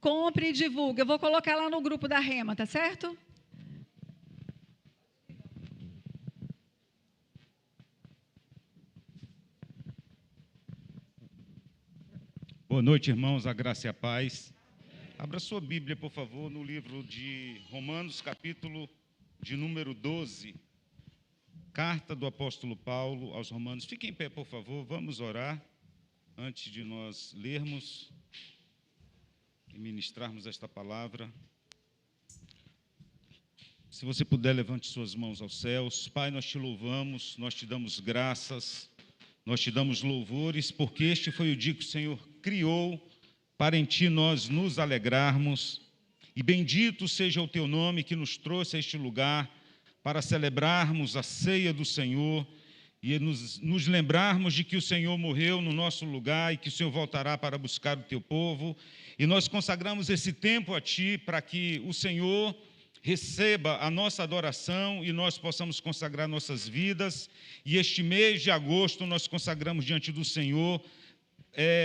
Compre e divulgue. Eu vou colocar lá no grupo da Rema, tá certo? Boa noite, irmãos, a graça e a paz. Abra sua Bíblia, por favor, no livro de Romanos, capítulo de número 12. Carta do apóstolo Paulo aos Romanos. Fiquem em pé, por favor, vamos orar antes de nós lermos e ministrarmos esta palavra. Se você puder, levante suas mãos aos céus. Pai, nós te louvamos, nós te damos graças, nós te damos louvores, porque este foi o dia que o Senhor criou para em ti nós nos alegrarmos. E bendito seja o teu nome que nos trouxe a este lugar para celebrarmos a ceia do Senhor e nos lembrarmos de que o Senhor morreu no nosso lugar e que o Senhor voltará para buscar o teu povo. E nós consagramos esse tempo a ti para que o Senhor receba a nossa adoração e nós possamos consagrar nossas vidas. E este mês de agosto nós consagramos diante do Senhor,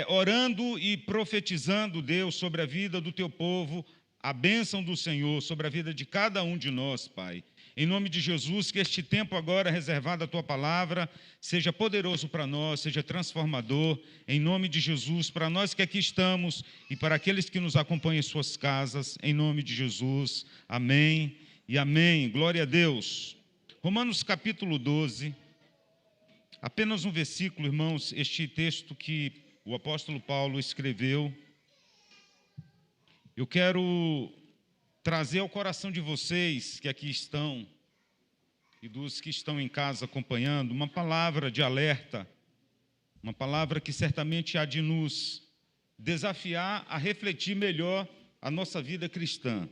orando e profetizando, Deus, sobre a vida do teu povo, a bênção do Senhor sobre a vida de cada um de nós, Pai. Em nome de Jesus, que este tempo agora reservado à tua palavra seja poderoso para nós, seja transformador, em nome de Jesus, para nós que aqui estamos e para aqueles que nos acompanham em suas casas, em nome de Jesus. Amém e amém. Glória a Deus. Romanos capítulo 12, apenas um versículo, irmãos, este texto que o apóstolo Paulo escreveu. Eu quero trazer ao coração de vocês que aqui estão e dos que estão em casa acompanhando uma palavra de alerta, uma palavra que certamente há de nos desafiar a refletir melhor a nossa vida cristã.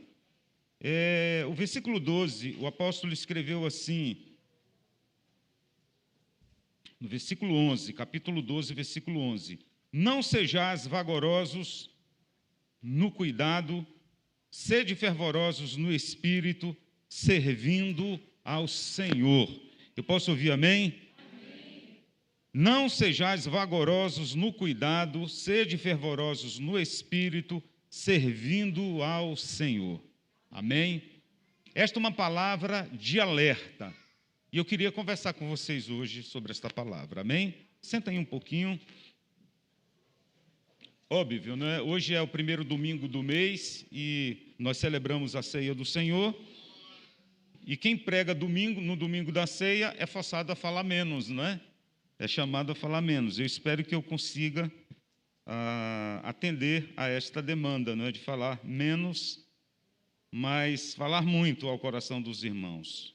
O versículo 12, o apóstolo escreveu assim, no versículo 11, capítulo 12, versículo 11: não sejais vagarosos no cuidado, sede fervorosos no espírito, servindo ao Senhor. Eu posso ouvir amém? Amém. Não sejais vagarosos no cuidado, sede fervorosos no espírito, servindo ao Senhor. Amém? Esta é uma palavra de alerta. E eu queria conversar com vocês hoje sobre esta palavra. Amém? Senta aí um pouquinho. Óbvio, né? Hoje é o primeiro domingo do mês e nós celebramos a ceia do Senhor. E quem prega no domingo da ceia é forçado a falar menos, né? É chamado a falar menos. Eu espero que eu consiga atender a esta demanda, né? De falar menos, mas falar muito ao coração dos irmãos.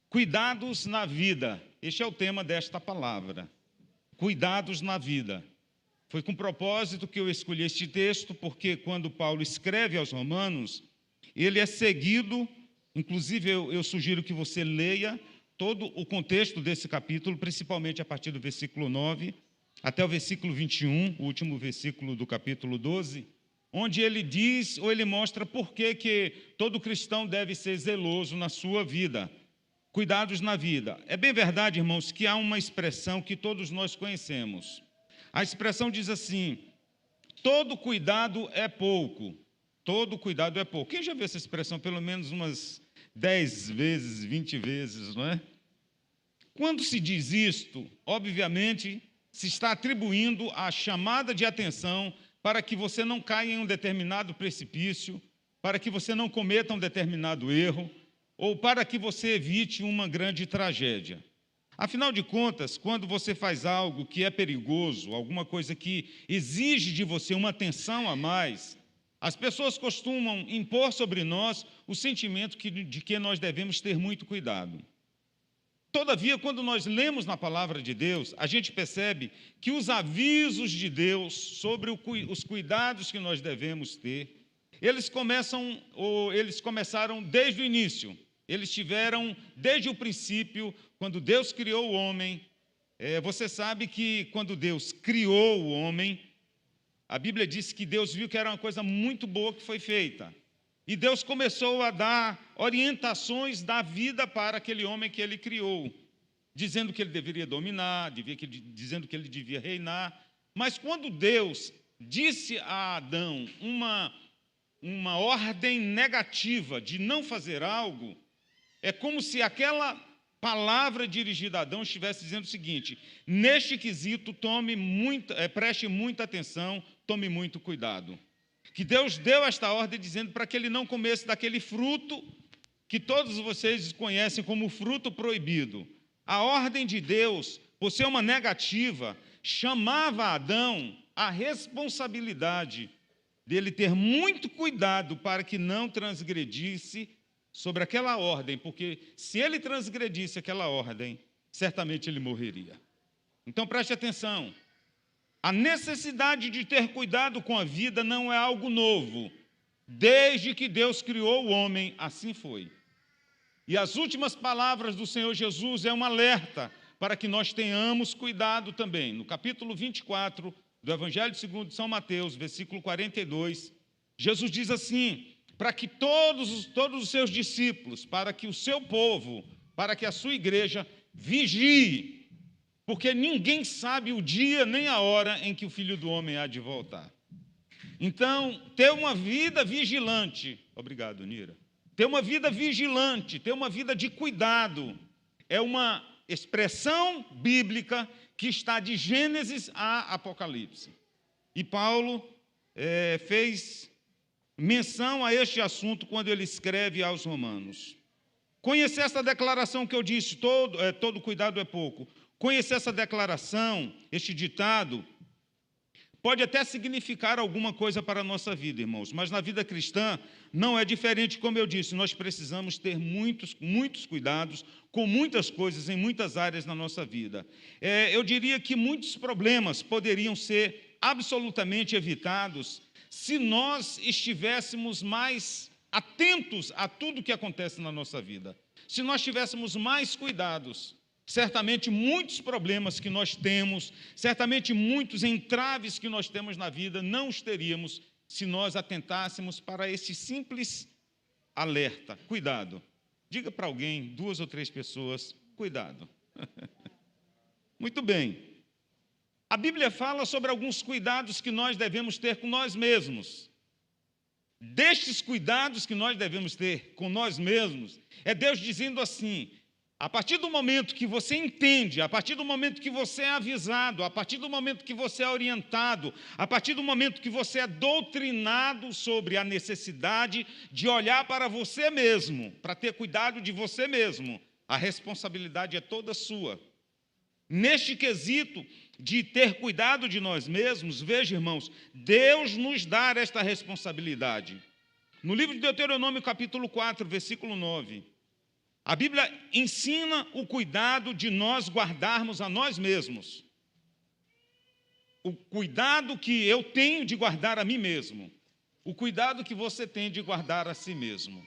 Cuidados na vida. Este é o tema desta palavra. Cuidados na vida. Foi com propósito que eu escolhi este texto, porque quando Paulo escreve aos Romanos, ele é seguido, inclusive eu sugiro que você leia todo o contexto desse capítulo, principalmente a partir do versículo 9 até o versículo 21, o último versículo do capítulo 12, onde ele diz, ou ele mostra por que todo cristão deve ser zeloso na sua vida. Cuidados na vida. É bem verdade, irmãos, que há uma expressão que todos nós conhecemos. A expressão diz assim: todo cuidado é pouco. Todo cuidado é pouco. Quem já viu essa expressão pelo menos umas 10 vezes, 20 vezes, não é? Quando se diz isto, obviamente, se está atribuindo a chamada de atenção para que você não caia em um determinado precipício, para que você não cometa um determinado erro, ou para que você evite uma grande tragédia. Afinal de contas, quando você faz algo que é perigoso, alguma coisa que exige de você uma atenção a mais, as pessoas costumam impor sobre nós o sentimento de que nós devemos ter muito cuidado. Todavia, quando nós lemos na palavra de Deus, a gente percebe que os avisos de Deus sobre os cuidados que nós devemos ter, eles começaram desde o início. Eles tiveram desde o princípio, quando Deus criou o homem. Você sabe que quando Deus criou o homem, a Bíblia diz que Deus viu que era uma coisa muito boa que foi feita. E Deus começou a dar orientações da vida para aquele homem que ele criou, dizendo que ele deveria dominar, dizendo que ele devia reinar. Mas quando Deus disse a Adão uma ordem negativa de não fazer algo, é como se aquela palavra dirigida a Adão estivesse dizendo o seguinte: neste quesito, preste muita atenção, tome muito cuidado. Que Deus deu esta ordem dizendo para que ele não comesse daquele fruto que todos vocês conhecem como fruto proibido. A ordem de Deus, por ser uma negativa, chamava Adão à responsabilidade dele ter muito cuidado para que não transgredisse sobre aquela ordem, porque se ele transgredisse aquela ordem, certamente ele morreria. Então preste atenção, a necessidade de ter cuidado com a vida não é algo novo. Desde que Deus criou o homem, assim foi. E as últimas palavras do Senhor Jesus é um alerta para que nós tenhamos cuidado também. No capítulo 24 do Evangelho segundo São Mateus, versículo 42, Jesus diz assim: para que todos os seus discípulos, para que o seu povo, para que a sua igreja vigie, porque ninguém sabe o dia nem a hora em que o Filho do Homem há de voltar. Então, ter uma vida vigilante, obrigado, Nira, ter uma vida vigilante, ter uma vida de cuidado, é uma expressão bíblica que está de Gênesis a Apocalipse. E Paulo fez menção a este assunto quando ele escreve aos Romanos. Conhecer essa declaração que eu disse, todo cuidado é pouco. Conhecer essa declaração, este ditado, pode até significar alguma coisa para a nossa vida, irmãos, mas na vida cristã não é diferente, como eu disse, nós precisamos ter muitos cuidados com muitas coisas em muitas áreas na nossa vida. Eu diria que muitos problemas poderiam ser absolutamente evitados se nós estivéssemos mais atentos a tudo que acontece na nossa vida. Se nós tivéssemos mais cuidados, certamente muitos problemas que nós temos, certamente muitos entraves que nós temos na vida, não os teríamos se nós atentássemos para esse simples alerta. Cuidado. Diga para alguém, 2 ou 3 pessoas, cuidado. Muito bem. A Bíblia fala sobre alguns cuidados que nós devemos ter com nós mesmos. Destes cuidados que nós devemos ter com nós mesmos, é Deus dizendo assim: a partir do momento que você entende, a partir do momento que você é avisado, a partir do momento que você é orientado, a partir do momento que você é doutrinado sobre a necessidade de olhar para você mesmo, para ter cuidado de você mesmo, a responsabilidade é toda sua. Neste quesito de ter cuidado de nós mesmos, veja, irmãos, Deus nos dá esta responsabilidade. No livro de Deuteronômio, capítulo 4, versículo 9, a Bíblia ensina o cuidado de nós guardarmos a nós mesmos. O cuidado que eu tenho de guardar a mim mesmo. O cuidado que você tem de guardar a si mesmo.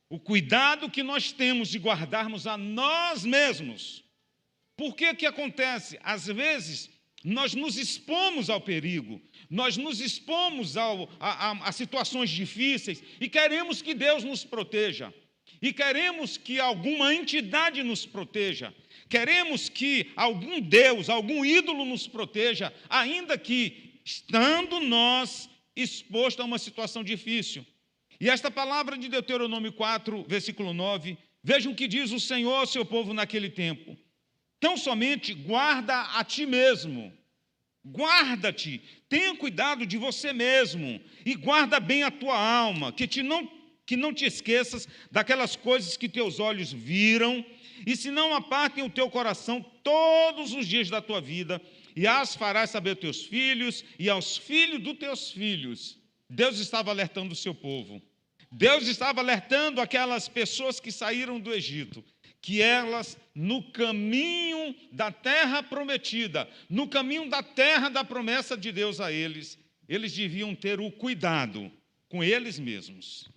O cuidado que nós temos de guardarmos a nós mesmos. Por que que acontece? Às vezes, nós nos expomos ao perigo, nós nos expomos a situações difíceis e queremos que Deus nos proteja. E queremos que alguma entidade nos proteja. Queremos que algum Deus, algum ídolo nos proteja, ainda que estando nós expostos a uma situação difícil. E esta palavra de Deuteronômio 4, versículo 9, vejam o que diz o Senhor ao seu povo naquele tempo. Tão somente guarda a ti mesmo. Guarda-te, tenha cuidado de você mesmo e guarda bem a tua alma, que não te esqueças daquelas coisas que teus olhos viram, e se não apartem o teu coração todos os dias da tua vida, e as farás saber aos teus filhos e aos filhos dos teus filhos. Deus estava alertando o seu povo. Deus estava alertando aquelas pessoas que saíram do Egito, que elas, no caminho da terra prometida, no caminho da terra da promessa de Deus a eles, eles deviam ter o cuidado com eles mesmos.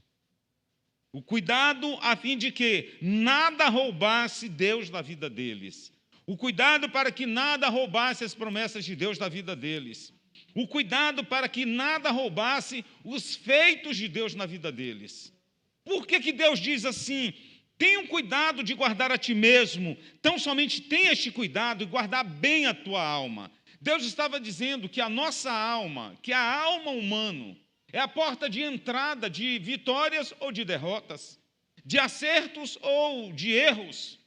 O cuidado a fim de que nada roubasse Deus da vida deles. O cuidado para que nada roubasse as promessas de Deus da vida deles. O cuidado para que nada roubasse os feitos de Deus na vida deles. Por que que Deus diz assim? Tenha cuidado de guardar a ti mesmo. Tão somente tenha este cuidado e guardar bem a tua alma. Deus estava dizendo que a nossa alma, que a alma humana, É a porta de entrada de vitórias ou de derrotas, de acertos ou de erros.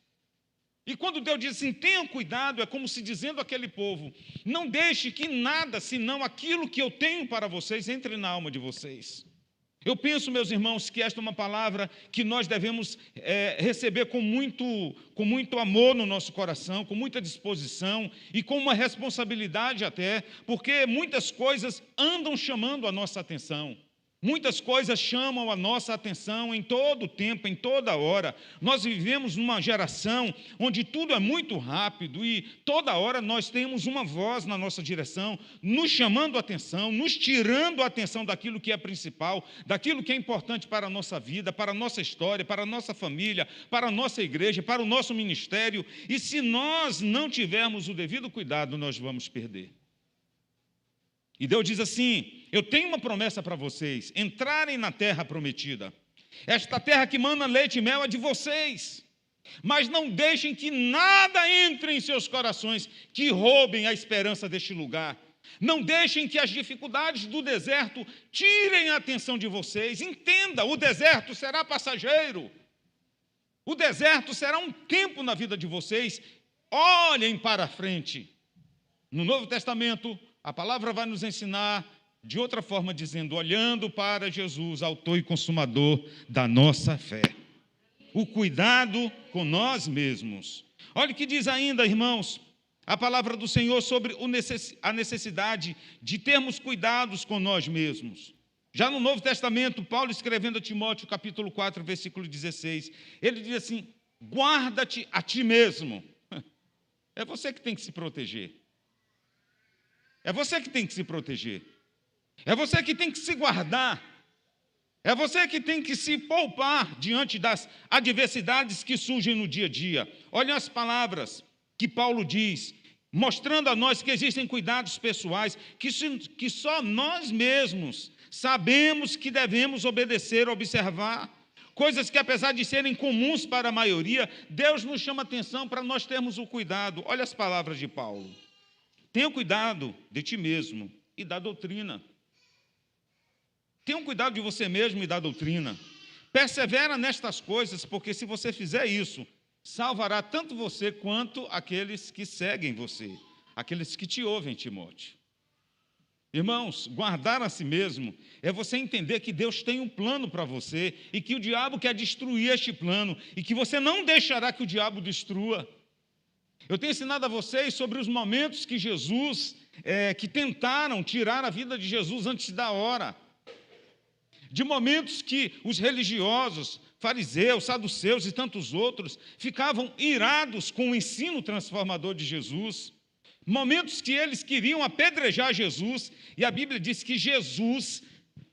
E quando Deus diz assim, tenham cuidado, é como se dizendo àquele povo, não deixe que nada, senão aquilo que eu tenho para vocês, entre na alma de vocês. Eu penso, meus irmãos, que esta é uma palavra que nós devemos receber com muito amor no nosso coração, com muita disposição e com uma responsabilidade até, porque muitas coisas andam chamando a nossa atenção. Muitas coisas chamam a nossa atenção em todo o tempo, em toda hora. Nós vivemos numa geração onde tudo é muito rápido e toda hora nós temos uma voz na nossa direção, nos chamando a atenção, nos tirando a atenção daquilo que é principal, daquilo que é importante para a nossa vida, para a nossa história, para a nossa família, para a nossa igreja, para o nosso ministério. E se nós não tivermos o devido cuidado, nós vamos perder. E Deus diz assim, eu tenho uma promessa para vocês, entrarem na terra prometida. Esta terra que mana leite e mel é de vocês. Mas não deixem que nada entre em seus corações, que roubem a esperança deste lugar. Não deixem que as dificuldades do deserto tirem a atenção de vocês. Entenda, o deserto será passageiro. O deserto será um tempo na vida de vocês. Olhem para frente. No Novo Testamento, a palavra vai nos ensinar de outra forma, dizendo, olhando para Jesus, autor e consumador da nossa fé. O cuidado com nós mesmos. Olha o que diz ainda, irmãos, a palavra do Senhor sobre a necessidade de termos cuidados com nós mesmos. Já no Novo Testamento, Paulo escrevendo a Timóteo, capítulo 4, versículo 16, ele diz assim, guarda-te a ti mesmo. É você que tem que se proteger. É você que tem que se proteger. É você que tem que se guardar. É você que tem que se poupar diante das adversidades que surgem no dia a dia. Olhem as palavras que Paulo diz, mostrando a nós que existem cuidados pessoais, que só nós mesmos sabemos que devemos obedecer, observar, coisas que apesar de serem comuns para a maioria, Deus nos chama atenção para nós termos o cuidado. Olha as palavras de Paulo. Tenha cuidado de ti mesmo e da doutrina. Tenha cuidado de você mesmo e da doutrina. Persevera nestas coisas, porque se você fizer isso, salvará tanto você quanto aqueles que seguem você, aqueles que te ouvem, Timóteo. Irmãos, guardar a si mesmo é você entender que Deus tem um plano para você e que o diabo quer destruir este plano e que você não deixará que o diabo destrua. Eu tenho ensinado a vocês sobre os momentos que que tentaram tirar a vida de Jesus antes da hora. De momentos que os religiosos, fariseus, saduceus e tantos outros ficavam irados com o ensino transformador de Jesus. Momentos que eles queriam apedrejar Jesus, e a Bíblia diz que Jesus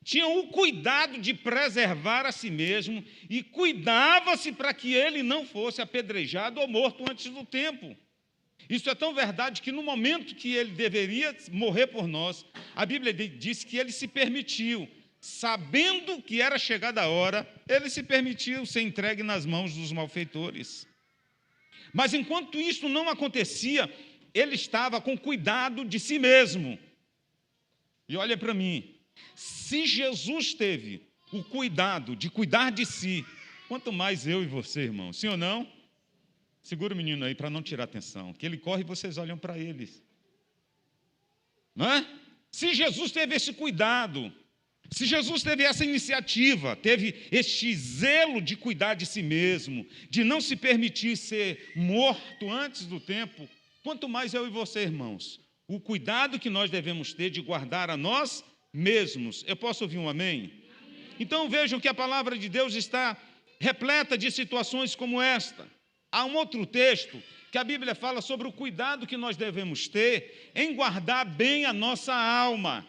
tinha o cuidado de preservar a si mesmo e cuidava-se para que ele não fosse apedrejado ou morto antes do tempo. Isso é tão verdade que no momento que ele deveria morrer por nós, a Bíblia diz que ele se permitiu, sabendo que era chegada a hora, ele se permitiu ser entregue nas mãos dos malfeitores. Mas enquanto isso não acontecia, ele estava com cuidado de si mesmo. E olha para mim, se Jesus teve o cuidado de cuidar de si, quanto mais eu e você, irmão, sim ou não? Segura o menino aí para não tirar atenção, que ele corre e vocês olham para ele. Não é? Se Jesus teve esse cuidado, se Jesus teve essa iniciativa, teve este zelo de cuidar de si mesmo, de não se permitir ser morto antes do tempo, quanto mais eu e você, irmãos, o cuidado que nós devemos ter de guardar a nós mesmos. Eu posso ouvir um amém? Então vejam que a palavra de Deus está repleta de situações como esta. Há um outro texto que a Bíblia fala sobre o cuidado que nós devemos ter em guardar bem a nossa alma.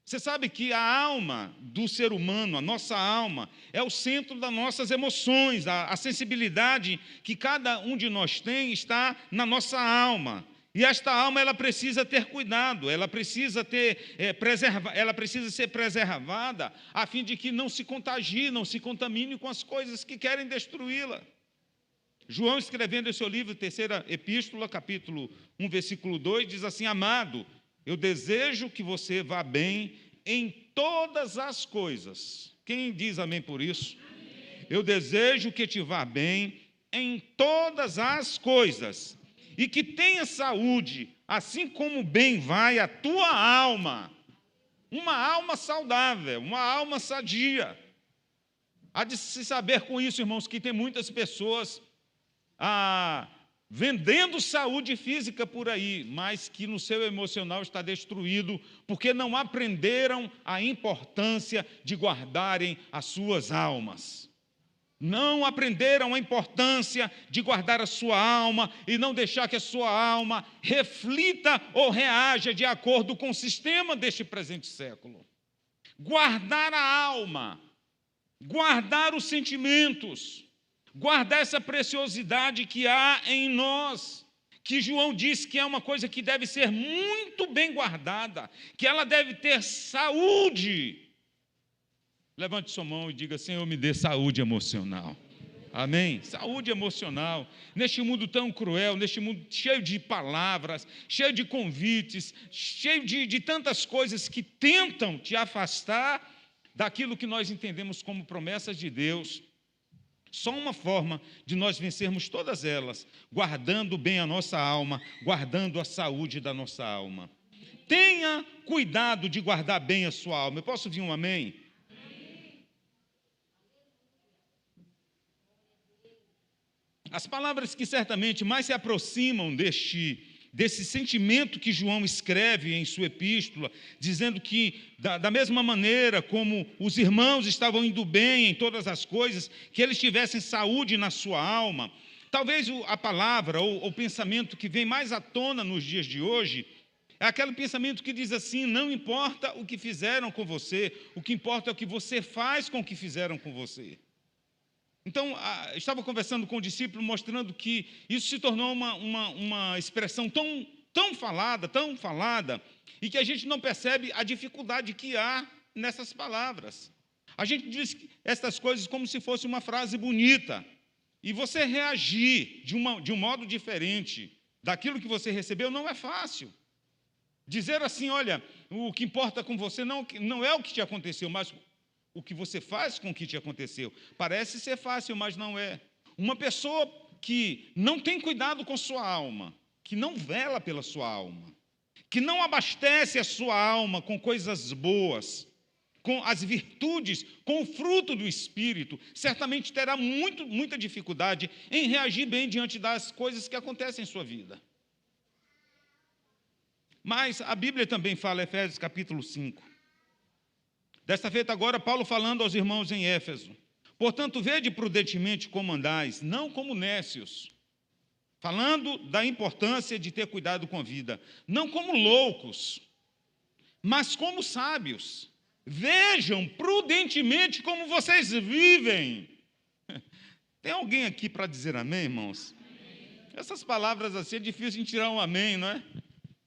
Você sabe que a alma do ser humano, a nossa alma, é o centro das nossas emoções, a sensibilidade que cada um de nós tem está na nossa alma. E esta alma ela precisa ter cuidado, ela precisa ela precisa ser preservada a fim de que não se contagie, não se contamine com as coisas que querem destruí-la. João, escrevendo em seu livro, terceira epístola, capítulo 1, versículo 2, diz assim: amado, Eu desejo que você vá bem em todas as coisas. Quem diz amém por isso? Amém. Eu desejo que te vá bem em todas as coisas e que tenha saúde, assim como bem vai a tua alma. Uma alma saudável, uma alma sadia. Há de se saber com isso, irmãos, que tem muitas pessoas vendendo saúde física por aí, mas que no seu emocional está destruído, porque não aprenderam a importância de guardarem as suas almas. Não aprenderam a importância de guardar a sua alma e não deixar que a sua alma reflita ou reaja de acordo com o sistema deste presente século. Guardar a alma, guardar os sentimentos, guardar essa preciosidade que há em nós, que João diz que é uma coisa que deve ser muito bem guardada, que ela deve ter saúde. Levante sua mão e diga: Senhor, me dê saúde emocional. Amém? Saúde emocional. Neste mundo tão cruel, neste mundo cheio de palavras, cheio de convites, cheio de tantas coisas que tentam te afastar daquilo que nós entendemos como promessas de Deus. Só uma forma de nós vencermos todas elas, guardando bem a nossa alma, guardando a saúde da nossa alma. Tenha cuidado de guardar bem a sua alma. Eu posso ouvir um amém? As palavras que certamente mais se aproximam desse sentimento que João escreve em sua epístola, dizendo que, da mesma maneira como os irmãos estavam indo bem em todas as coisas, que eles tivessem saúde na sua alma. Talvez a palavra ou o pensamento que vem mais à tona nos dias de hoje é aquele pensamento que diz assim: não importa o que fizeram com você, o que importa é o que você faz com o que fizeram com você. Então, estava conversando com o discípulo, mostrando que isso se tornou uma expressão tão falada, e que a gente não percebe a dificuldade que há nessas palavras. A gente diz essas coisas como se fosse uma frase bonita, e você reagir de um modo diferente daquilo que você recebeu não é fácil. Dizer assim: olha, o que importa com você não é o que te aconteceu, mas o que você faz com o que te aconteceu. Parece ser fácil, mas não é. Uma pessoa que não tem cuidado com sua alma, que não vela pela sua alma, que não abastece a sua alma com coisas boas, com as virtudes, com o fruto do Espírito, certamente terá muita dificuldade em reagir bem diante das coisas que acontecem em sua vida. Mas a Bíblia também fala, Efésios capítulo 5, desta feita agora, Paulo falando aos irmãos em Éfeso: portanto, vede prudentemente como andais, não como nécios, falando da importância de ter cuidado com a vida, não como loucos, mas como sábios. Vejam prudentemente como vocês vivem. Tem alguém aqui para dizer amém, irmãos? Essas palavras assim é difícil de tirar um amém, não é?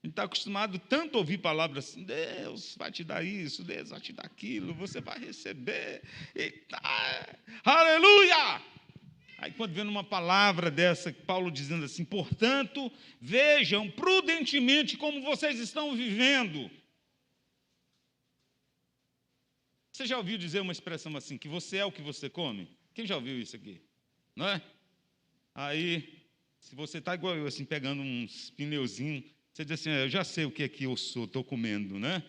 A gente está acostumado tanto a ouvir palavras assim: Deus vai te dar isso, Deus vai te dar aquilo, você vai receber, aleluia! Aí quando vem uma palavra dessa, Paulo dizendo assim: portanto, vejam prudentemente como vocês estão vivendo. Você já ouviu dizer uma expressão assim, que você é o que você come? Quem já ouviu isso aqui? Não é? Aí, se você está igual eu, assim, pegando uns pneuzinhos, você diz assim: eu já sei o que é que eu sou, estou comendo, né?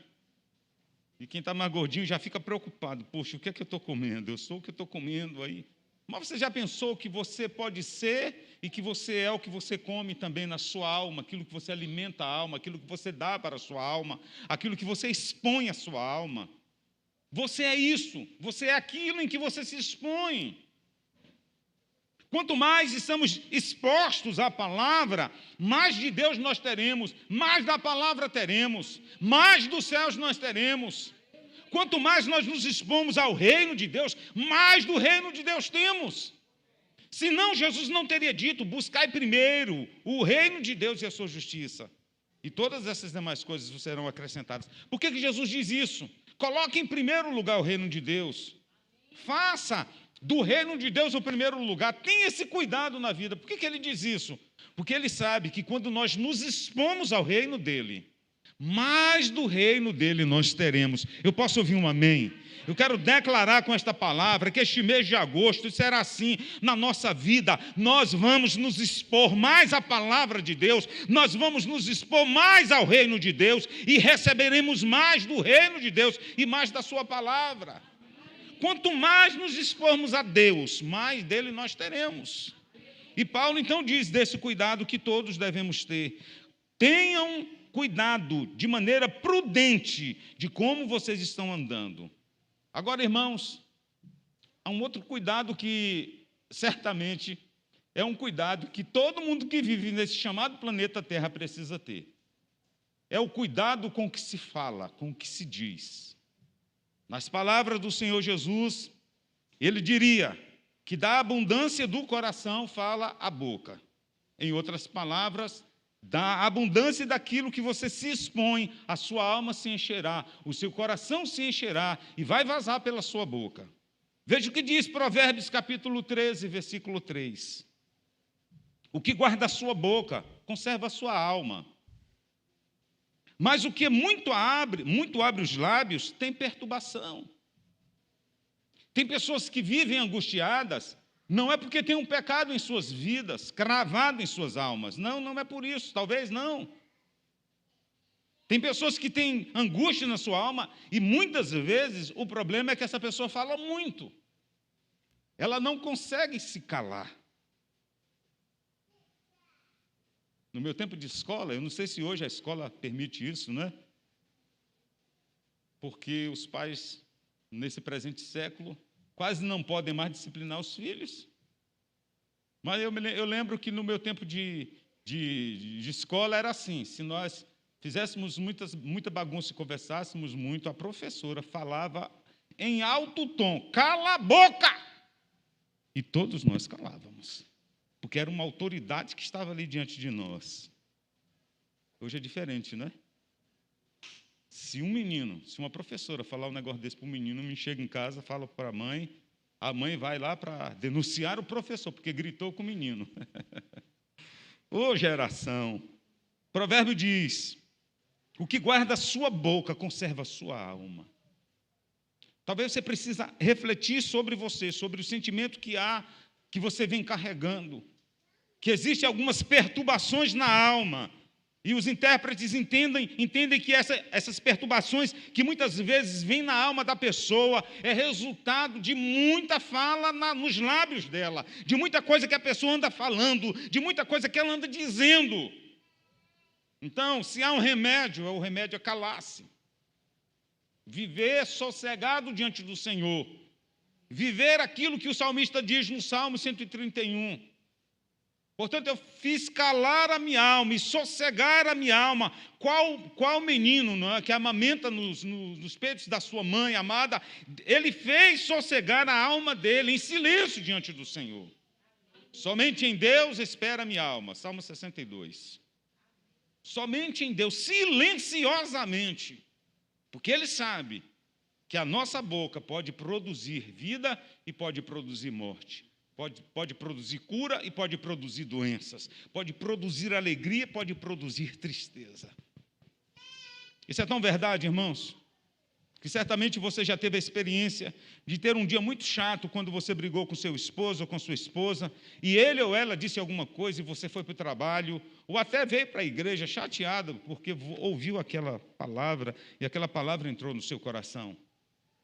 E quem está mais gordinho já fica preocupado: poxa, o que é que eu estou comendo? Eu sou o que eu estou comendo aí. Mas você já pensou que você pode ser e que você é o que você come também na sua alma, aquilo que você alimenta a alma, aquilo que você dá para a sua alma, aquilo que você expõe à sua alma? Você é isso, você é aquilo em que você se expõe. Quanto mais estamos expostos à palavra, mais de Deus nós teremos, mais da palavra teremos, mais dos céus nós teremos. Quanto mais nós nos expomos ao reino de Deus, mais do reino de Deus temos. Senão Jesus não teria dito: buscai primeiro o reino de Deus e a sua justiça, e todas essas demais coisas serão acrescentadas. Por que Jesus diz isso? Coloque em primeiro lugar o reino de Deus. Faça do reino de Deus o primeiro lugar. Tenha esse cuidado na vida. Por que ele diz isso? Porque ele sabe que quando nós nos expomos ao reino dele, mais do reino dele nós teremos. Eu posso ouvir um amém? Eu quero declarar com esta palavra que este mês de agosto será assim na nossa vida. Nós vamos nos expor mais à palavra de Deus, nós vamos nos expor mais ao reino de Deus e receberemos mais do reino de Deus e mais da sua palavra. Quanto mais nos expormos a Deus, mais dele nós teremos. E Paulo então diz desse cuidado que todos devemos ter. Tenham cuidado de maneira prudente de como vocês estão andando. Agora, irmãos, há um outro cuidado que certamente é um cuidado que todo mundo que vive nesse chamado planeta Terra precisa ter. É o cuidado com o que se fala, com o que se diz. Nas palavras do Senhor Jesus, ele diria que da abundância do coração fala a boca. Em outras palavras, da abundância daquilo que você se expõe, a sua alma se encherá, o seu coração se encherá e vai vazar pela sua boca. Veja o que diz Provérbios capítulo 13, versículo 3. O que guarda a sua boca, conserva a sua alma. Mas o que muito abre os lábios, tem perturbação. Tem pessoas que vivem angustiadas, não é porque tem um pecado em suas vidas, cravado em suas almas. Não, não é por isso, talvez não. Tem pessoas que têm angústia na sua alma e muitas vezes o problema é que essa pessoa fala muito. Ela não consegue se calar. No meu tempo de escola, eu não sei se hoje a escola permite isso, né? Porque os pais, nesse presente século, quase não podem mais disciplinar os filhos. Mas eu lembro que no meu tempo de escola era assim, se nós fizéssemos muita bagunça e conversássemos muito, a professora falava em alto tom, cala a boca! E todos nós calávamos, porque era uma autoridade que estava ali diante de nós. Hoje é diferente, né? Se uma professora falar um negócio desse para um menino, me chega em casa, fala para a mãe vai lá para denunciar o professor, porque gritou com o menino. Ô geração! O provérbio diz, o que guarda a sua boca, conserva a sua alma. Talvez você precise refletir sobre você, sobre o sentimento que você vem carregando, que existem algumas perturbações na alma, e os intérpretes entendem que essas perturbações, que muitas vezes vêm na alma da pessoa, é resultado de muita fala nos lábios dela, de muita coisa que a pessoa anda falando, de muita coisa que ela anda dizendo. Então, se há um remédio, o remédio é calar-se. Viver sossegado diante do Senhor. Viver aquilo que o salmista diz no Salmo 131. Portanto, eu fiz calar a minha alma e sossegar a minha alma. Qual menino, não é, que amamenta nos peitos da sua mãe amada, ele fez sossegar a alma dele em silêncio diante do Senhor. Somente em Deus espera a minha alma. Salmo 62. Somente em Deus, silenciosamente. Porque ele sabe que a nossa boca pode produzir vida e pode produzir morte. Pode produzir cura e pode produzir doenças. Pode produzir alegria, pode produzir tristeza. Isso é tão verdade, irmãos, que certamente você já teve a experiência de ter um dia muito chato quando você brigou com seu esposo ou com sua esposa, e ele ou ela disse alguma coisa e você foi para o trabalho, ou até veio para a igreja chateado porque ouviu aquela palavra e aquela palavra entrou no seu coração.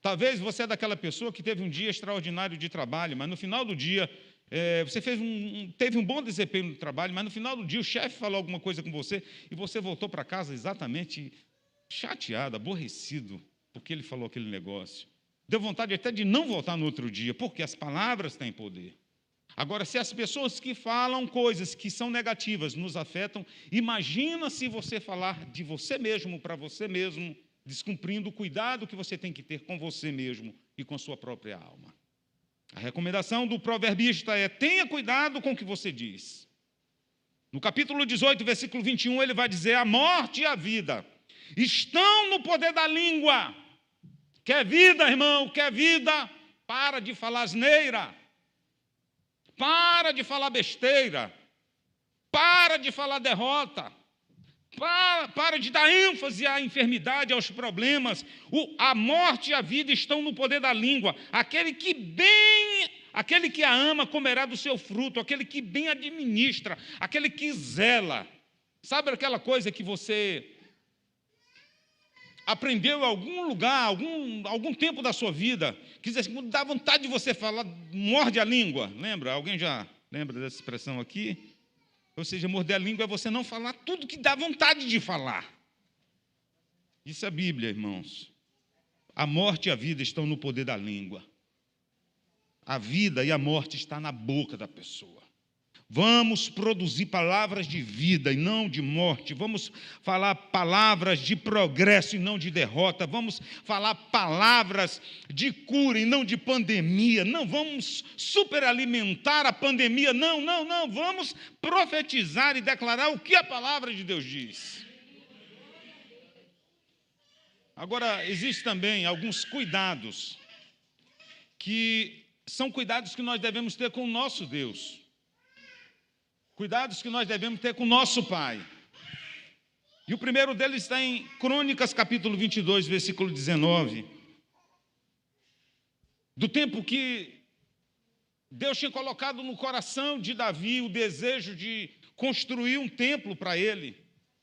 Talvez você é daquela pessoa que teve um dia extraordinário de trabalho, mas no final do dia, você teve um bom desempenho no trabalho, mas no final do dia o chefe falou alguma coisa com você e você voltou para casa exatamente chateado, aborrecido, porque ele falou aquele negócio. Deu vontade até de não voltar no outro dia, porque as palavras têm poder. Agora, se as pessoas que falam coisas que são negativas nos afetam, imagina se você falar de você mesmo para você mesmo, descumprindo o cuidado que você tem que ter com você mesmo e com sua própria alma. A recomendação do proverbista é: tenha cuidado com o que você diz. No capítulo 18, versículo 21, ele vai dizer: a morte e a vida estão no poder da língua. Quer vida, irmão? Quer vida? Para de falar asneira. Para de falar besteira. Para de falar derrota. Para de dar ênfase à enfermidade, aos problemas. A morte e a vida estão no poder da língua. Aquele que a ama comerá do seu fruto, aquele que bem administra, aquele que zela. Sabe aquela coisa que você aprendeu em algum lugar, algum tempo da sua vida, que diz assim, dá vontade de você falar, morde a língua. Lembra? Alguém já lembra dessa expressão aqui? Ou seja, morder a língua é você não falar tudo que dá vontade de falar. Isso é a Bíblia, irmãos. A morte e a vida estão no poder da língua. A vida e a morte estão na boca da pessoa. Vamos produzir palavras de vida e não de morte. Vamos falar palavras de progresso e não de derrota. Vamos falar palavras de cura e não de pandemia. Não vamos superalimentar a pandemia. Não. Vamos profetizar e declarar o que a palavra de Deus diz. Agora, existem também alguns cuidados que são cuidados que nós devemos ter com o nosso Deus. Cuidados que nós devemos ter com o nosso Pai. E o primeiro deles está em Crônicas, capítulo 22, versículo 19. Do tempo que Deus tinha colocado no coração de Davi o desejo de construir um templo para ele.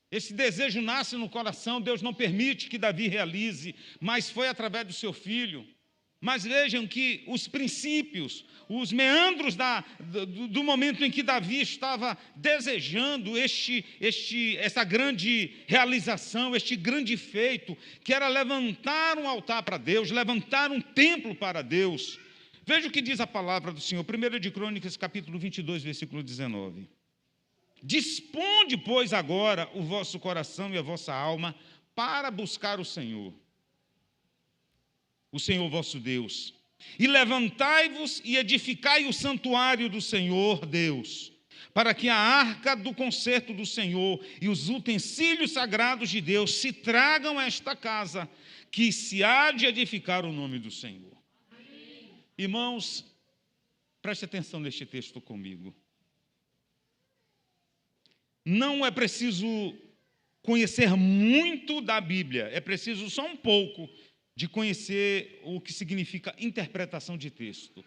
Esse desejo nasce no coração, Deus não permite que Davi realize, mas foi através do seu filho. Mas vejam que os princípios, os meandros do momento em que Davi estava desejando essa grande realização, este grande feito, que era levantar um altar para Deus, levantar um templo para Deus. Veja o que diz a palavra do Senhor, 1 de Crônicas, capítulo 22, versículo 19. Disponde, pois, agora o vosso coração e a vossa alma para buscar o Senhor vosso Deus, e levantai-vos e edificai o santuário do Senhor Deus, para que a arca do concerto do Senhor e os utensílios sagrados de Deus se tragam a esta casa, que se há de edificar o nome do Senhor. Amém. Irmãos, preste atenção neste texto comigo. Não é preciso conhecer muito da Bíblia, é preciso só um pouco de conhecer o que significa interpretação de texto.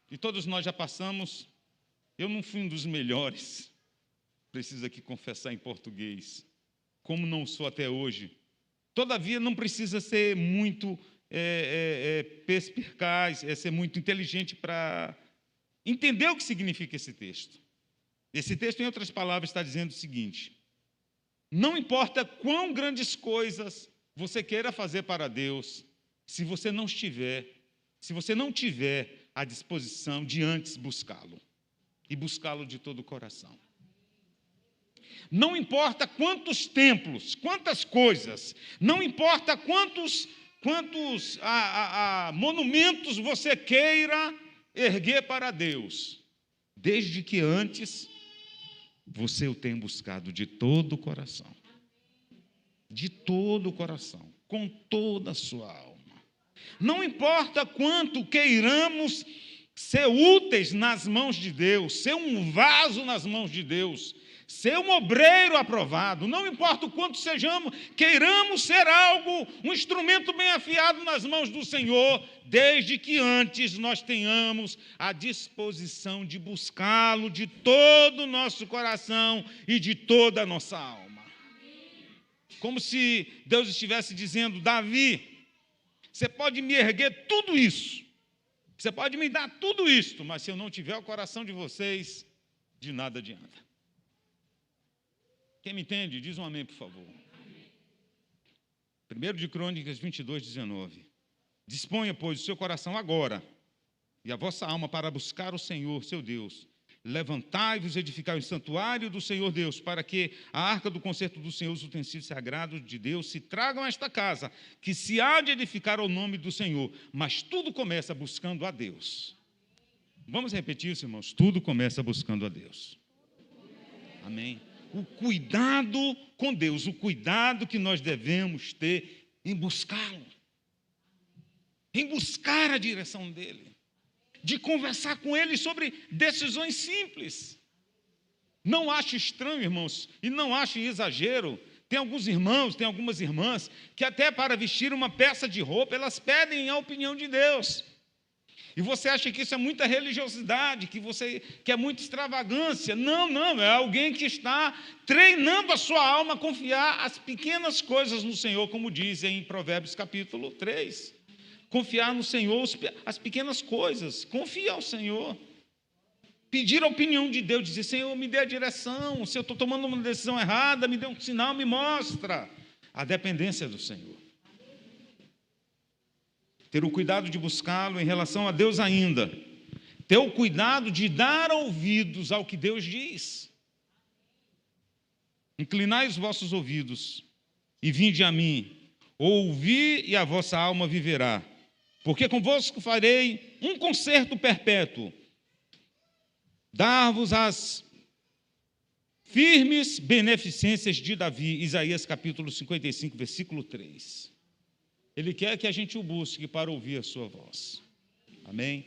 E todos nós já passamos, eu não fui um dos melhores, preciso aqui confessar em português, como não sou até hoje. Todavia, não precisa ser muito perspicaz, ser muito inteligente para entender o que significa esse texto. Esse texto, em outras palavras, está dizendo o seguinte: não importa quão grandes coisas você queira fazer para Deus, se você não tiver a disposição de antes buscá-lo, e buscá-lo de todo o coração. Não importa quantos templos, quantas coisas, não importa quantos monumentos você queira erguer para Deus, desde que antes você o tenha buscado de todo o coração. De todo o coração, com toda a sua alma. Não importa quanto queiramos ser úteis nas mãos de Deus, ser um vaso nas mãos de Deus, ser um obreiro aprovado, não importa o quanto queiramos ser algo, um instrumento bem afiado nas mãos do Senhor, desde que antes nós tenhamos a disposição de buscá-lo de todo o nosso coração e de toda a nossa alma. Como se Deus estivesse dizendo: Davi, você pode me erguer tudo isso, você pode me dar tudo isto, mas se eu não tiver o coração de vocês, de nada adianta. Quem me entende, diz um amém, por favor. 1 de Crônicas 22, 19. Disponha, pois, o seu coração agora e a vossa alma para buscar o Senhor, seu Deus. Levantai-vos e edificai o santuário do Senhor Deus, para que a arca do concerto do Senhor, os utensílios sagrados de Deus, se tragam a esta casa, que se há de edificar ao nome do Senhor. Mas tudo começa buscando a Deus. Vamos repetir isso, irmãos? Tudo começa buscando a Deus. Amém? O cuidado com Deus, o cuidado que nós devemos ter em buscá-lo, em buscar a direção dEle, de conversar com Ele sobre decisões simples. Não ache estranho, irmãos, e não ache exagero. Tem alguns irmãos, tem algumas irmãs, que até para vestir uma peça de roupa, elas pedem a opinião de Deus. E você acha que isso é muita religiosidade, que é muita extravagância. Não, é alguém que está treinando a sua alma a confiar as pequenas coisas no Senhor, como diz em Provérbios capítulo 3. Confiar no Senhor, as pequenas coisas, confia ao Senhor. Pedir a opinião de Deus, dizer, Senhor, me dê a direção, se eu estou tomando uma decisão errada, me dê um sinal, me mostra. A dependência do Senhor. Ter o cuidado de buscá-lo em relação a Deus ainda. Ter o cuidado de dar ouvidos ao que Deus diz. Inclinai os vossos ouvidos e vinde a mim. Ouvi e a vossa alma viverá. Porque convosco farei um concerto perpétuo. Dar-vos as firmes beneficências de Davi. Isaías capítulo 55, versículo 3. Ele quer que a gente o busque para ouvir a sua voz. Amém?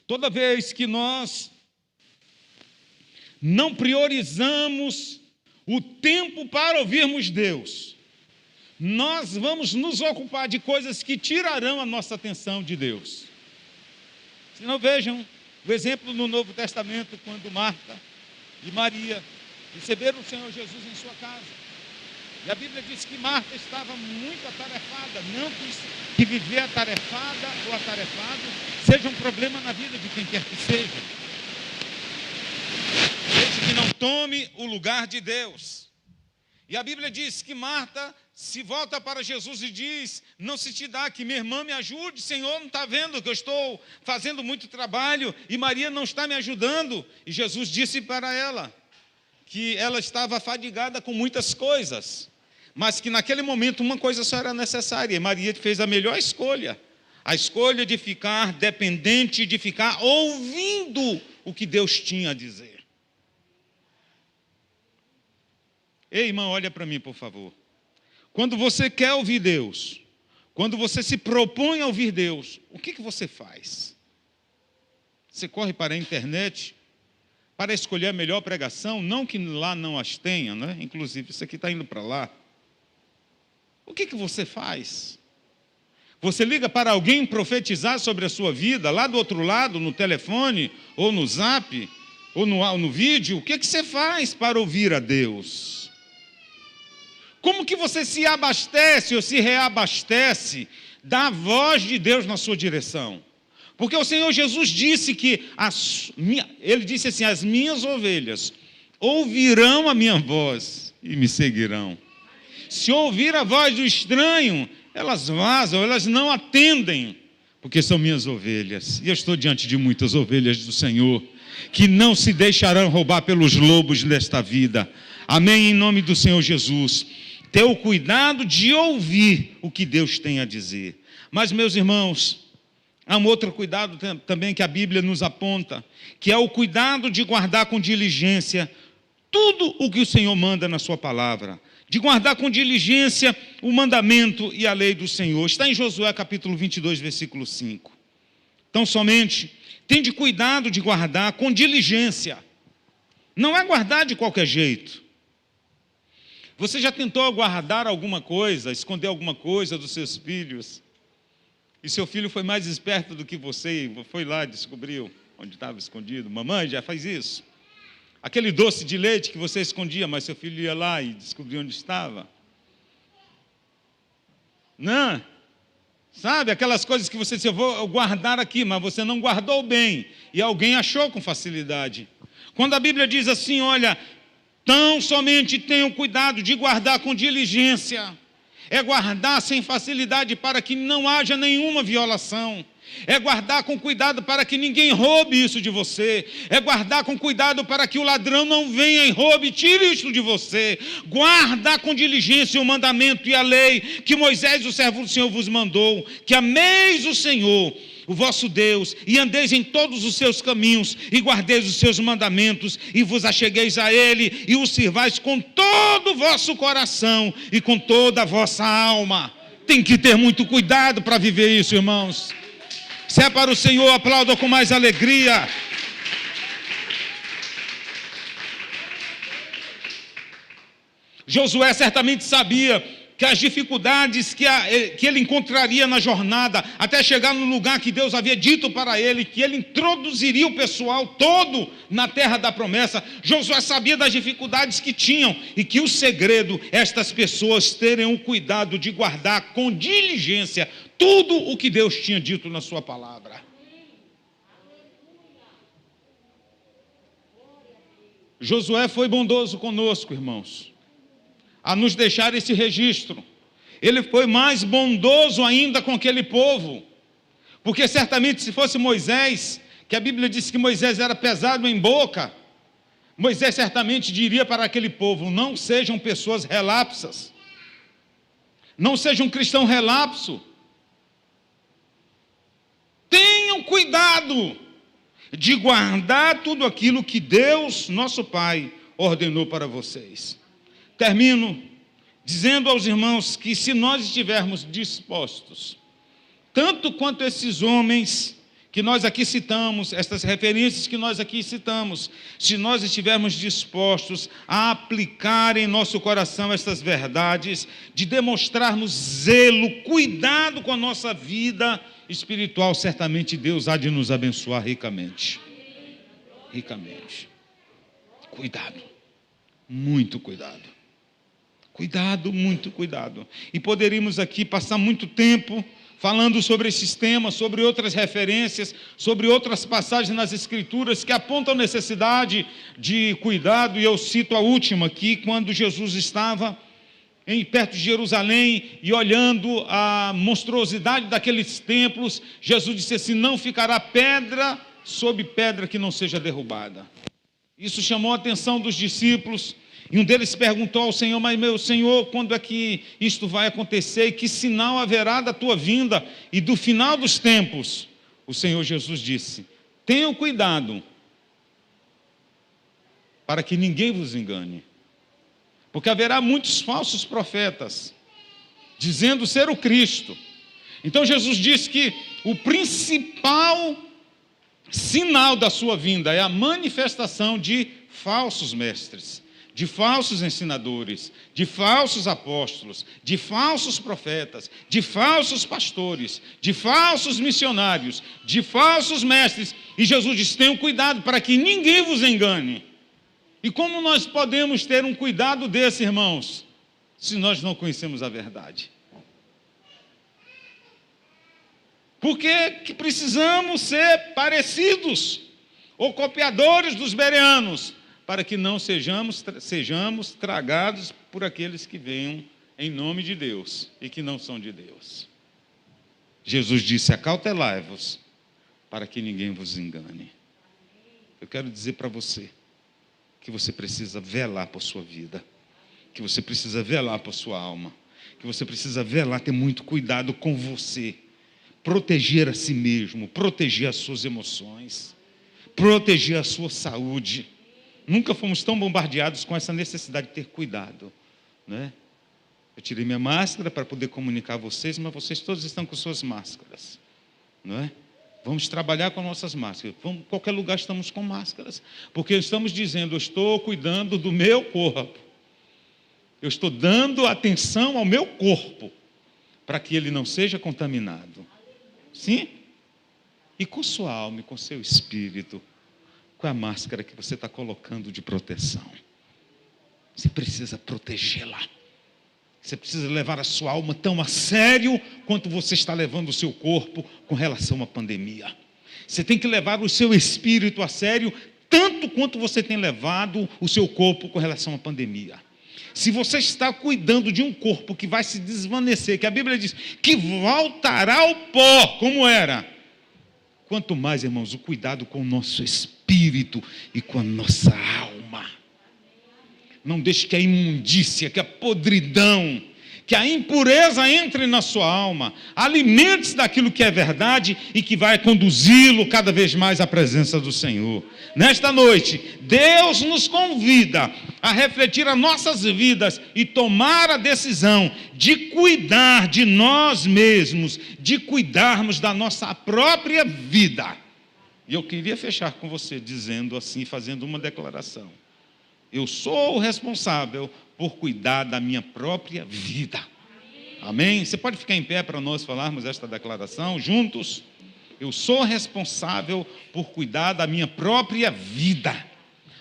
Toda vez que nós não priorizamos o tempo para ouvirmos Deus, nós vamos nos ocupar de coisas que tirarão a nossa atenção de Deus. Se não, vejam o exemplo no Novo Testamento, quando Marta e Maria receberam o Senhor Jesus em sua casa. E a Bíblia diz que Marta estava muito atarefada, não que viver atarefada ou atarefado seja um problema na vida de quem quer que seja. Desde que não tome o lugar de Deus. E a Bíblia diz que Marta se volta para Jesus e diz, não se te dá que minha irmã me ajude, Senhor, não está vendo que eu estou fazendo muito trabalho e Maria não está me ajudando. E Jesus disse para ela que ela estava afadigada com muitas coisas, mas que naquele momento uma coisa só era necessária, e Maria fez a melhor escolha, a escolha de ficar dependente, de ficar ouvindo o que Deus tinha a dizer. Ei, irmã, olha para mim, por favor. Quando você quer ouvir Deus, quando você se propõe a ouvir Deus, o que você faz? Você corre para a internet para escolher a melhor pregação, não que lá não as tenha, né? Inclusive, isso aqui está indo para lá. O que você faz? Você liga para alguém profetizar sobre a sua vida, lá do outro lado, no telefone, ou no zap, ou no vídeo? O que você faz para ouvir a Deus? Como que você se abastece ou se reabastece da voz de Deus na sua direção? Porque o Senhor Jesus disse que, Ele disse assim, as minhas ovelhas ouvirão a minha voz e me seguirão. Se ouvir a voz do estranho, elas vazam, elas não atendem, porque são minhas ovelhas. E eu estou diante de muitas ovelhas do Senhor, que não se deixarão roubar pelos lobos desta vida. Amém, em nome do Senhor Jesus. Ter o cuidado de ouvir o que Deus tem a dizer. Mas, meus irmãos, há um outro cuidado também que a Bíblia nos aponta, que é o cuidado de guardar com diligência tudo o que o Senhor manda na sua palavra. De guardar com diligência o mandamento e a lei do Senhor. Está em Josué capítulo 22, versículo 5. Então, somente, tende cuidado de guardar com diligência. Não é guardar de qualquer jeito. Você já tentou guardar alguma coisa, esconder alguma coisa dos seus filhos? E seu filho foi mais esperto do que você e foi lá e descobriu onde estava escondido. Mamãe, já faz isso. Aquele doce de leite que você escondia, mas seu filho ia lá e descobriu onde estava. Não? Sabe, aquelas coisas que você disse, eu vou guardar aqui, mas você não guardou bem. E alguém achou com facilidade. Quando a Bíblia diz assim, olha, tão somente tenham cuidado de guardar com diligência. É guardar sem facilidade para que não haja nenhuma violação. É guardar com cuidado para que ninguém roube isso de você. É guardar com cuidado para que o ladrão não venha e roube e tire isso de você. Guardar com diligência o mandamento e a lei que Moisés, o servo do Senhor, vos mandou. Que ameis o Senhor, o vosso Deus, e andeis em todos os seus caminhos, e guardeis os seus mandamentos, e vos achegueis a Ele, e o sirvais com todo o vosso coração, e com toda a vossa alma. Tem que ter muito cuidado para viver isso, irmãos. Se é para o Senhor, aplauda com mais alegria. Josué certamente sabia que as dificuldades que ele encontraria na jornada, até chegar no lugar que Deus havia dito para ele, que ele introduziria o pessoal todo na terra da promessa. Josué sabia das dificuldades que tinham, e que o segredo, estas pessoas terem o cuidado de guardar com diligência tudo o que Deus tinha dito na sua palavra. Josué foi bondoso conosco, irmãos, a nos deixar esse registro. Ele foi mais bondoso ainda com aquele povo, porque certamente se fosse Moisés, que a Bíblia diz que Moisés era pesado em boca, Moisés certamente diria para aquele povo: não sejam pessoas relapsas, não sejam cristão relapso, tenham cuidado de guardar tudo aquilo que Deus, nosso Pai, ordenou para vocês. Termino dizendo aos irmãos que, se nós estivermos dispostos, tanto quanto esses homens que nós aqui citamos, estas referências que nós aqui citamos, se nós estivermos dispostos a aplicar em nosso coração estas verdades, de demonstrarmos zelo, cuidado com a nossa vida espiritual, certamente Deus há de nos abençoar ricamente. Ricamente. Cuidado, muito cuidado. Cuidado, muito cuidado. E poderíamos aqui passar muito tempo falando sobre esses temas, sobre outras referências, sobre outras passagens nas Escrituras que apontam necessidade de cuidado. E eu cito a última aqui, quando Jesus estava perto de Jerusalém e olhando a monstruosidade daqueles templos, Jesus disse assim: não ficará pedra sobre pedra que não seja derrubada. Isso chamou a atenção dos discípulos. E um deles perguntou ao Senhor: mas meu Senhor, quando é que isto vai acontecer? E que sinal haverá da tua vinda e do final dos tempos? O Senhor Jesus disse: tenham cuidado para que ninguém vos engane, porque haverá muitos falsos profetas, dizendo ser o Cristo. Então Jesus disse que o principal sinal da sua vinda é a manifestação de falsos mestres, de falsos ensinadores, de falsos apóstolos, de falsos profetas, de falsos pastores, de falsos missionários, de falsos mestres. E Jesus diz: tenham cuidado para que ninguém vos engane. E como nós podemos ter um cuidado desse, irmãos, se nós não conhecemos a verdade? Porque que precisamos ser parecidos ou copiadores dos bereanos, para que não sejamos tragados por aqueles que venham em nome de Deus e que não são de Deus. Jesus disse: acautelai-vos, para que ninguém vos engane. Eu quero dizer para você que você precisa velar por sua vida, que você precisa velar por sua alma, que você precisa velar, ter muito cuidado com você, proteger a si mesmo, proteger as suas emoções, proteger a sua saúde. Nunca fomos tão bombardeados com essa necessidade de ter cuidado, né? Eu tirei minha máscara para poder comunicar a vocês, mas vocês todos estão com suas máscaras, não é? Vamos trabalhar com nossas máscaras. Em qualquer lugar estamos com máscaras, porque estamos dizendo: eu estou cuidando do meu corpo, eu estou dando atenção ao meu corpo, para que ele não seja contaminado. Sim? E com sua alma e com seu espírito, qual é a máscara que você está colocando de proteção? Você precisa protegê-la. Você precisa levar a sua alma tão a sério quanto você está levando o seu corpo com relação à pandemia. Você tem que levar o seu espírito a sério tanto quanto você tem levado o seu corpo com relação à pandemia. Se você está cuidando de um corpo que vai se desvanecer, que a Bíblia diz que voltará ao pó, como era, quanto mais, irmãos, o cuidado com o nosso espírito e com a nossa alma. Não deixe que a imundícia, que a podridão, que a impureza entre na sua alma. Alimente-se daquilo que é verdade e que vai conduzi-lo cada vez mais à presença do Senhor. Nesta noite, Deus nos convida a refletir as nossas vidas e tomar a decisão de cuidar de nós mesmos, de cuidarmos da nossa própria vida. E eu queria fechar com você dizendo assim, fazendo uma declaração. Eu sou o responsável por cuidar da minha própria vida. Amém? Você pode ficar em pé para nós falarmos esta declaração juntos? Eu sou responsável por cuidar da minha própria vida.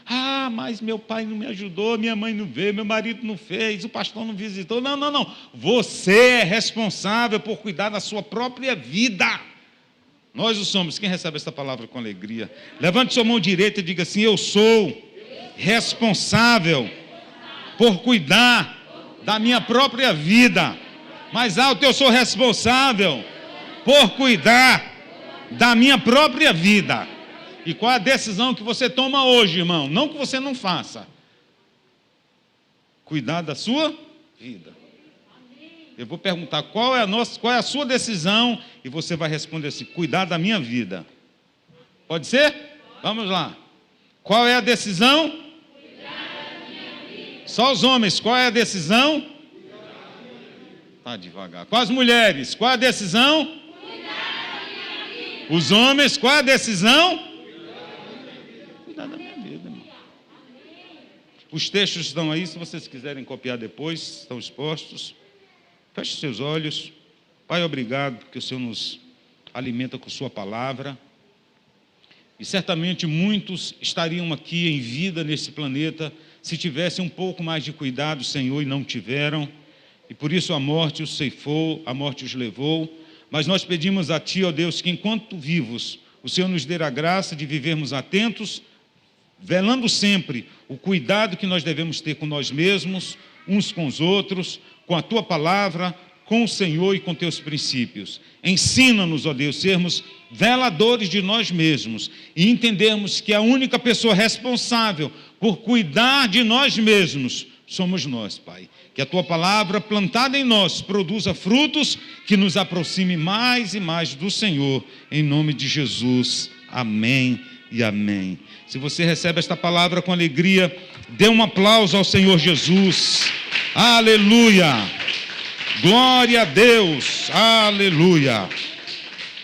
Ah, mas meu pai não me ajudou, minha mãe não veio, meu marido não fez, o pastor não visitou. Não, não, não. Você é responsável por cuidar da sua própria vida. Nós o somos. Quem recebe esta palavra com alegria? Levante sua mão direita e diga assim: eu sou responsável por cuidar da minha própria vida. Mais alto: eu sou responsável por cuidar da minha própria vida. E qual a decisão que você toma hoje, irmão? Não que você não faça. Cuidar da sua vida. Eu vou perguntar qual é a sua decisão, e você vai responder assim: cuidar da minha vida. Pode ser? Vamos lá. Qual é a decisão? Cuidar da minha vida. Só os homens, qual é a decisão? Está devagar. Com as mulheres, qual é a decisão? Cuidar da minha vida. Os homens, qual é a decisão? Cuidar da minha vida, irmão. Os textos estão aí, se vocês quiserem copiar depois, estão expostos. Feche seus olhos. Pai, obrigado porque o Senhor nos alimenta com sua palavra. E certamente muitos estariam aqui em vida nesse planeta se tivessem um pouco mais de cuidado, Senhor, e não tiveram. E por isso a morte os ceifou, a morte os levou. Mas nós pedimos a Ti, ó Deus, que enquanto vivos, o Senhor nos dê a graça de vivermos atentos, velando sempre o cuidado que nós devemos ter com nós mesmos, uns com os outros, com a Tua palavra, com o Senhor e com Teus princípios. Ensina-nos, ó Deus, sermos veladores de nós mesmos e entendermos que a única pessoa responsável por cuidar de nós mesmos somos nós, Pai. Que a Tua palavra plantada em nós produza frutos que nos aproxime mais e mais do Senhor, em nome de Jesus. Amém e amém. Se você recebe esta palavra com alegria, dê um aplauso ao Senhor Jesus. Aleluia! Glória a Deus! Aleluia!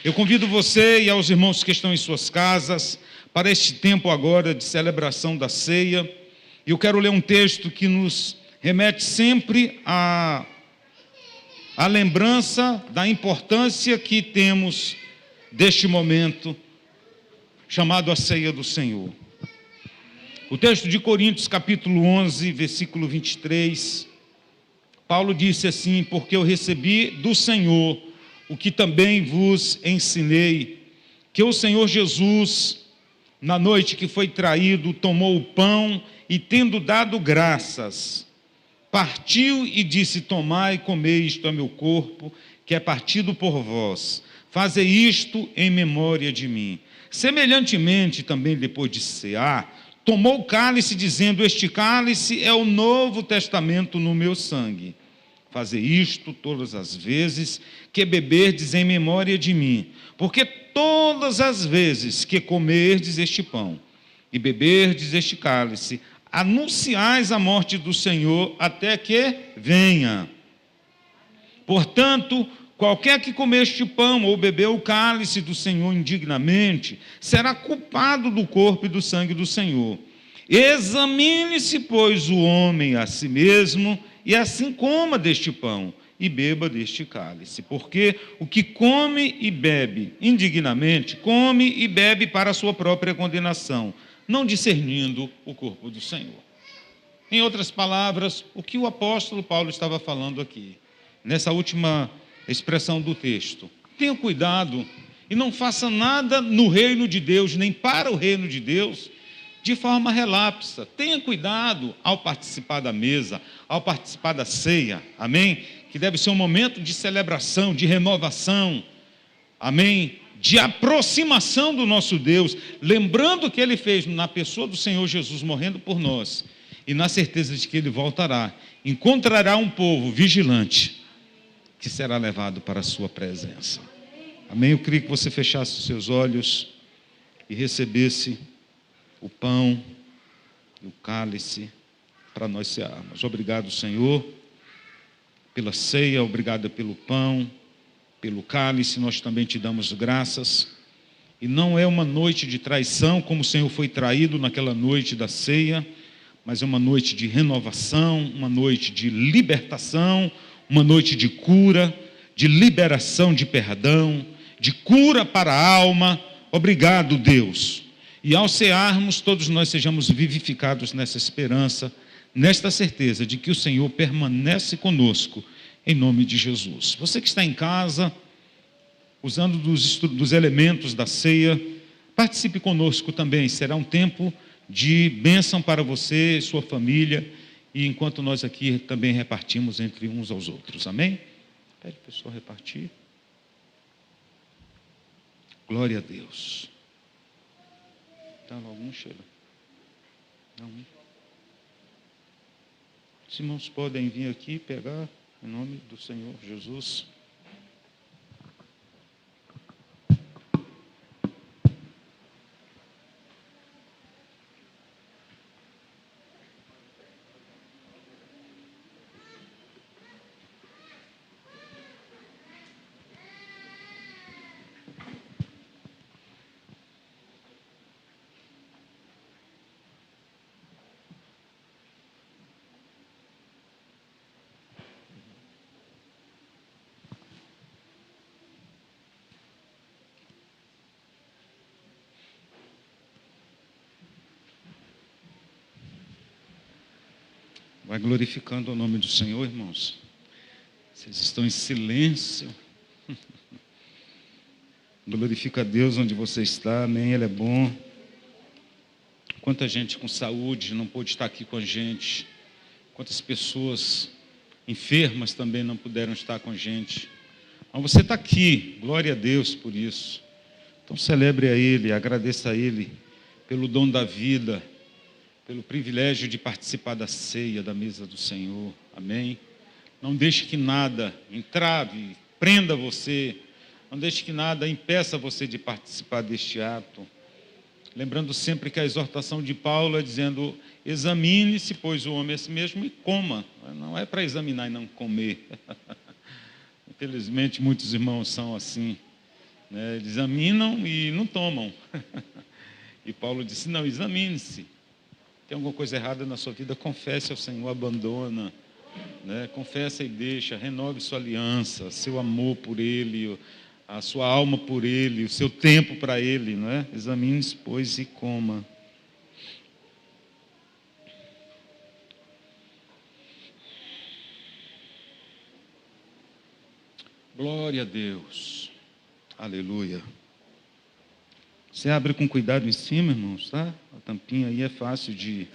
Eu convido você e aos irmãos que estão em suas casas para este tempo agora de celebração da ceia. E eu quero ler um texto que nos remete sempre à lembrança da importância que temos deste momento chamado a ceia do Senhor. O texto de Coríntios, capítulo 11, versículo 23, Paulo disse assim: porque eu recebi do Senhor o que também vos ensinei, que o Senhor Jesus, na noite que foi traído, tomou o pão e, tendo dado graças, partiu e disse: tomai e comei, isto é meu corpo, que é partido por vós. Fazei isto em memória de mim. Semelhantemente, também depois de cear, tomou o cálice, dizendo: este cálice é o novo testamento no meu sangue. Fazei isto todas as vezes que beberdes em memória de mim. Porque todas as vezes que comerdes este pão e beberdes este cálice, anunciais a morte do Senhor até que venha. Portanto, qualquer que comer este pão ou beber o cálice do Senhor indignamente, será culpado do corpo e do sangue do Senhor. Examine-se, pois, o homem a si mesmo, e assim coma deste pão e beba deste cálice. Porque o que come e bebe indignamente, come e bebe para a sua própria condenação, não discernindo o corpo do Senhor. Em outras palavras, o que o apóstolo Paulo estava falando aqui, nessa última expressão do texto: tenha cuidado e não faça nada no reino de Deus, nem para o reino de Deus, de forma relapsa. Tenha cuidado ao participar da mesa, ao participar da ceia, amém? Que deve ser um momento de celebração, de renovação, amém? De aproximação do nosso Deus, lembrando o que Ele fez na pessoa do Senhor Jesus morrendo por nós, e na certeza de que Ele voltará, encontrará um povo vigilante, que será levado para a sua presença. Amém? Eu queria que você fechasse os seus olhos e recebesse o pão e o cálice para nós cearmos. Obrigado, Senhor, pela ceia, obrigado pelo pão, pelo cálice, nós também te damos graças. E não é uma noite de traição, como o Senhor foi traído naquela noite da ceia, mas é uma noite de renovação, uma noite de libertação, uma noite de cura, de liberação de perdão, de cura para a alma. Obrigado, Deus. E ao cearmos, todos nós sejamos vivificados nessa esperança, nesta certeza de que o Senhor permanece conosco, em nome de Jesus. Você que está em casa, usando dos elementos da ceia, participe conosco também. Será um tempo de bênção para você e sua família, e enquanto nós aqui também repartimos entre uns aos outros. Amém? Pede para o pessoal repartir. Glória a Deus. Está algum, Sheila? Não. Os irmãos podem vir aqui pegar, em nome do Senhor Jesus. Vai glorificando o nome do Senhor, irmãos. Vocês estão em silêncio. Glorifica a Deus onde você está, amém, Ele é bom. Quanta gente com saúde não pôde estar aqui com a gente. Quantas pessoas enfermas também não puderam estar com a gente. Mas você está aqui, glória a Deus por isso. Então celebre a Ele, agradeça a Ele pelo dom da vida, pelo privilégio de participar da ceia, da mesa do Senhor, amém? Não deixe que nada entrave, prenda você, não deixe que nada impeça você de participar deste ato. Lembrando sempre que a exortação de Paulo é dizendo, examine-se, pois o homem é si mesmo, e coma. Não é para examinar e não comer. Infelizmente, muitos irmãos são assim, né? Examinam e não tomam. E Paulo disse, não, examine-se. Tem alguma coisa errada na sua vida, confesse ao Senhor, abandona, né? Confessa e deixa, renove sua aliança, seu amor por Ele, a sua alma por Ele, o seu tempo para Ele, não é? Examine-se, pois, e coma. Glória a Deus, aleluia. Você abre com cuidado em cima, irmãos, tá? A tampinha aí é fácil de...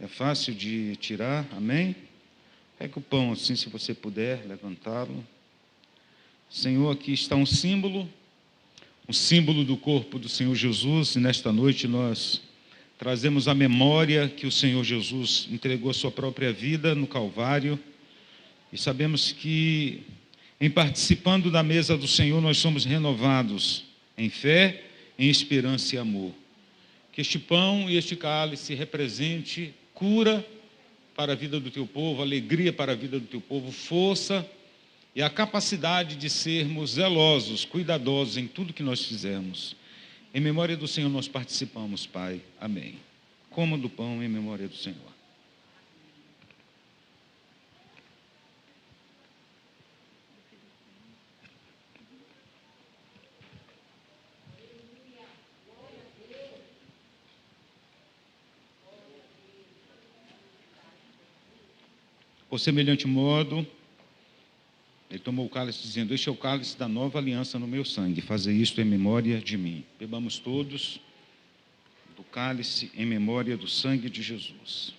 É fácil de tirar, amém? Pega o pão assim, se você puder, levantá-lo. Senhor, aqui está um símbolo do corpo do Senhor Jesus, e nesta noite nós trazemos a memória que o Senhor Jesus entregou a sua própria vida no Calvário, e sabemos que, em participando da mesa do Senhor, nós somos renovados em fé, em esperança e amor. Que este pão e este cálice represente cura para a vida do teu povo, alegria para a vida do teu povo, força e a capacidade de sermos zelosos, cuidadosos em tudo que nós fizermos. Em memória do Senhor nós participamos, Pai. Amém. Coma do pão em memória do Senhor. Por semelhante modo, ele tomou o cálice dizendo, este é o cálice da nova aliança no meu sangue, fazer isto em memória de mim. Bebamos todos do cálice em memória do sangue de Jesus.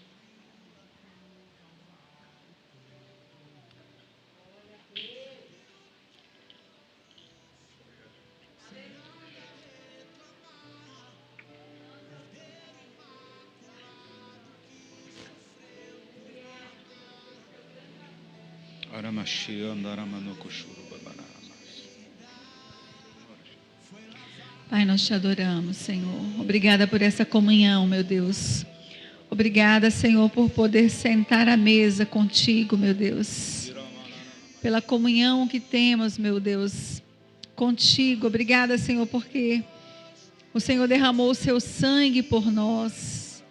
Pai, nós te adoramos, Senhor. Obrigada por essa comunhão, meu Deus. Obrigada, Senhor, por poder sentar à mesa contigo, meu Deus. Pela comunhão que temos, meu Deus, contigo. Obrigada, Senhor, porque o Senhor derramou o seu sangue por nós,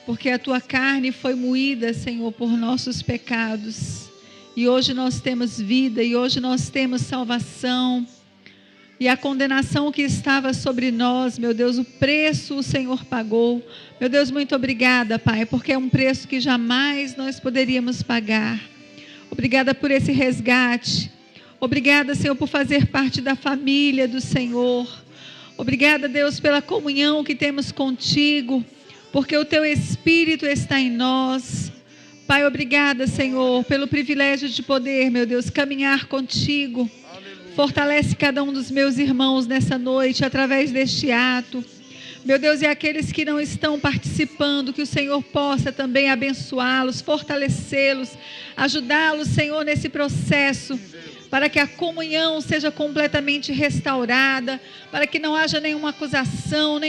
porque a tua carne foi moída, Senhor, por nossos pecados. E hoje nós temos vida, e hoje nós temos salvação. E a condenação que estava sobre nós, meu Deus, o preço o Senhor pagou. Meu Deus, muito obrigada, Pai, porque é um preço que jamais nós poderíamos pagar. Obrigada por esse resgate. Obrigada, Senhor, por fazer parte da família do Senhor. Obrigada, Deus, pela comunhão que temos contigo, porque o teu Espírito está em nós. Pai, obrigada, Senhor, pelo privilégio de poder, meu Deus, caminhar contigo. Fortalece cada um dos meus irmãos nessa noite, através deste ato. Meu Deus, e aqueles que não estão participando, que o Senhor possa também abençoá-los, fortalecê-los, ajudá-los, Senhor, nesse processo, para que a comunhão seja completamente restaurada, para que não haja nenhuma acusação,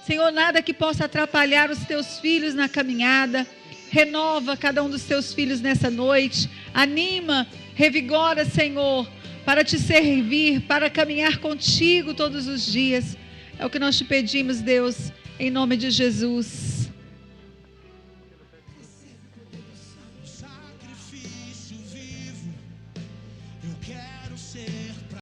Senhor, nada que possa atrapalhar os teus filhos na caminhada. Renova cada um dos teus filhos nessa noite, anima, revigora, Senhor, para te servir, para caminhar contigo todos os dias. É o que nós te pedimos, Deus, em nome de Jesus.